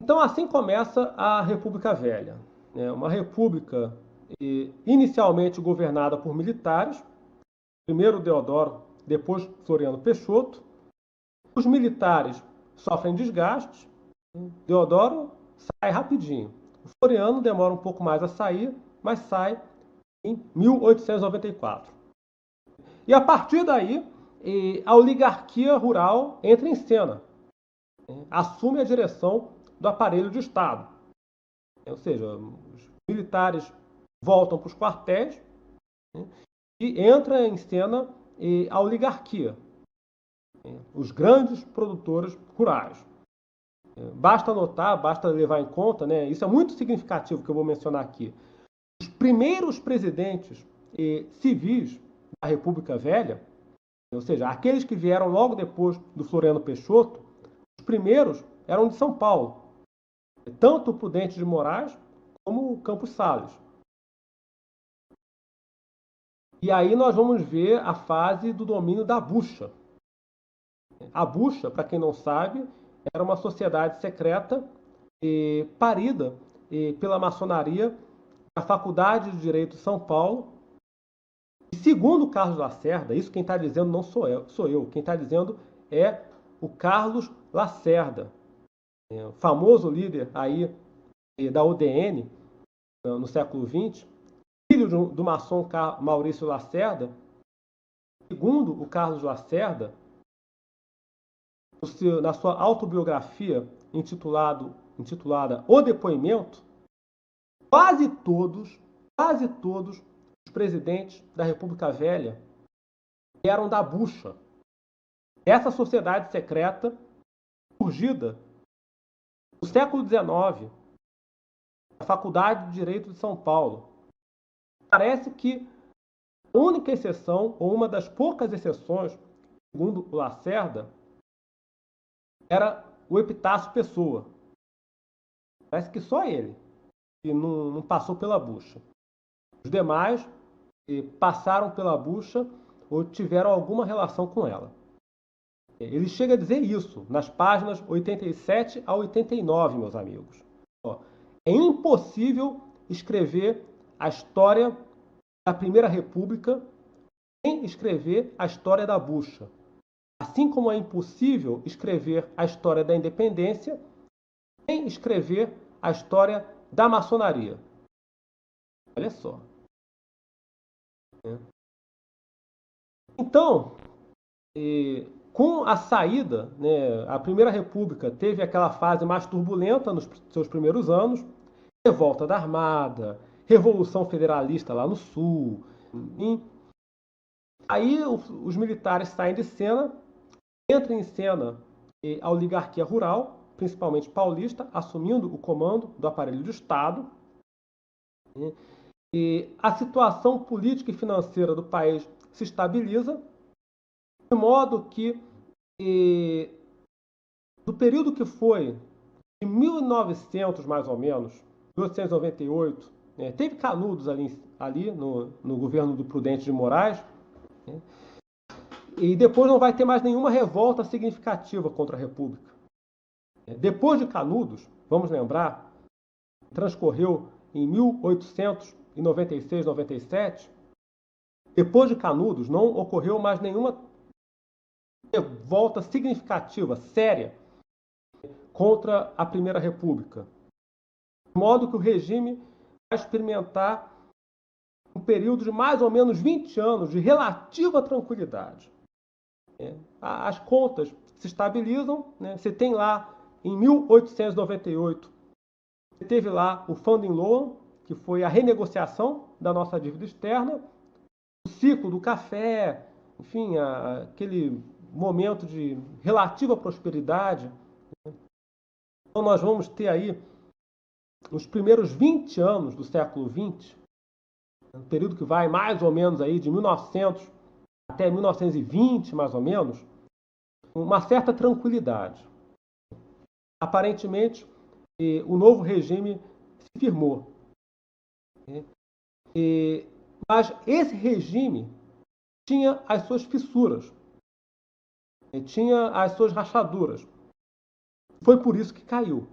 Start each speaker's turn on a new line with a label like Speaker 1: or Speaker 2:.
Speaker 1: Então, assim começa a República Velha, né? Uma república inicialmente governada por militares, primeiro Deodoro, depois Floriano Peixoto. Os militares sofrem desgastes, Deodoro sai rapidinho. O Floriano demora um pouco mais a sair, mas sai em 1894. E a partir daí, a oligarquia rural entra em cena, assume a direção do aparelho de Estado. Ou seja, os militares voltam para os quartéis, né, e entra em cena a oligarquia, os grandes produtores rurais. Basta notar, basta levar em conta, né, isso é muito significativo que eu vou mencionar aqui. Os primeiros presidentes civis da República Velha, ou seja, aqueles que vieram logo depois do Floriano Peixoto, os primeiros eram de São Paulo, tanto o Prudente de Moraes como o Campos Salles. E aí nós vamos ver a fase do domínio da Bucha. A Bucha, para quem não sabe, era uma sociedade secreta parida pela maçonaria da Faculdade de Direito de São Paulo. E segundo Carlos Lacerda, isso quem está dizendo não sou eu, quem está dizendo é o Carlos Lacerda, o famoso líder aí da UDN no século XX, filho do maçom Maurício Lacerda. Segundo o Carlos Lacerda, na sua autobiografia intitulada O Depoimento, quase todos os presidentes da República Velha eram da Bucha, essa sociedade secreta surgida no século XIX, na Faculdade de Direito de São Paulo. Parece que a única exceção, ou uma das poucas exceções, segundo o Lacerda, era o Epitácio Pessoa. Parece que só ele que não passou pela Bucha. Os demais passaram pela Bucha ou tiveram alguma relação com ela. Ele chega a dizer isso nas páginas 87 a 89, meus amigos. É impossível escrever a história da Primeira República sem escrever a história da Bucha. Assim como é impossível escrever a história da independência sem escrever a história da maçonaria. Olha só. Então, com a saída, né, a Primeira República teve aquela fase mais turbulenta nos seus primeiros anos, revolta da Armada, Revolução Federalista lá no Sul. E aí os militares saem de cena, entra em cena a oligarquia rural, principalmente paulista, assumindo o comando do aparelho do Estado. E a situação política e financeira do país se estabiliza, de modo que, do período que foi de 1900, mais ou menos, 1898, teve Canudos ali no governo do Prudente de Moraes, e depois não vai ter mais nenhuma revolta significativa contra a República. Depois de Canudos, vamos lembrar, transcorreu em 1896, 97, depois de Canudos não ocorreu mais nenhuma revolta significativa, séria, contra a Primeira República. De modo que o regime vai experimentar um período de mais ou menos 20 anos de relativa tranquilidade. As contas se estabilizam, né? Você tem lá, em 1898, você teve lá o Funding Loan, que foi a renegociação da nossa dívida externa, o ciclo do café, enfim, aquele momento de relativa prosperidade. Então nós vamos ter aí, nos primeiros 20 anos do século XX, um período que vai mais ou menos aí de 1900 até 1920, mais ou menos, uma certa tranquilidade. Aparentemente, o novo regime se firmou. Mas esse regime tinha as suas fissuras, tinha as suas rachaduras. Foi por isso que caiu.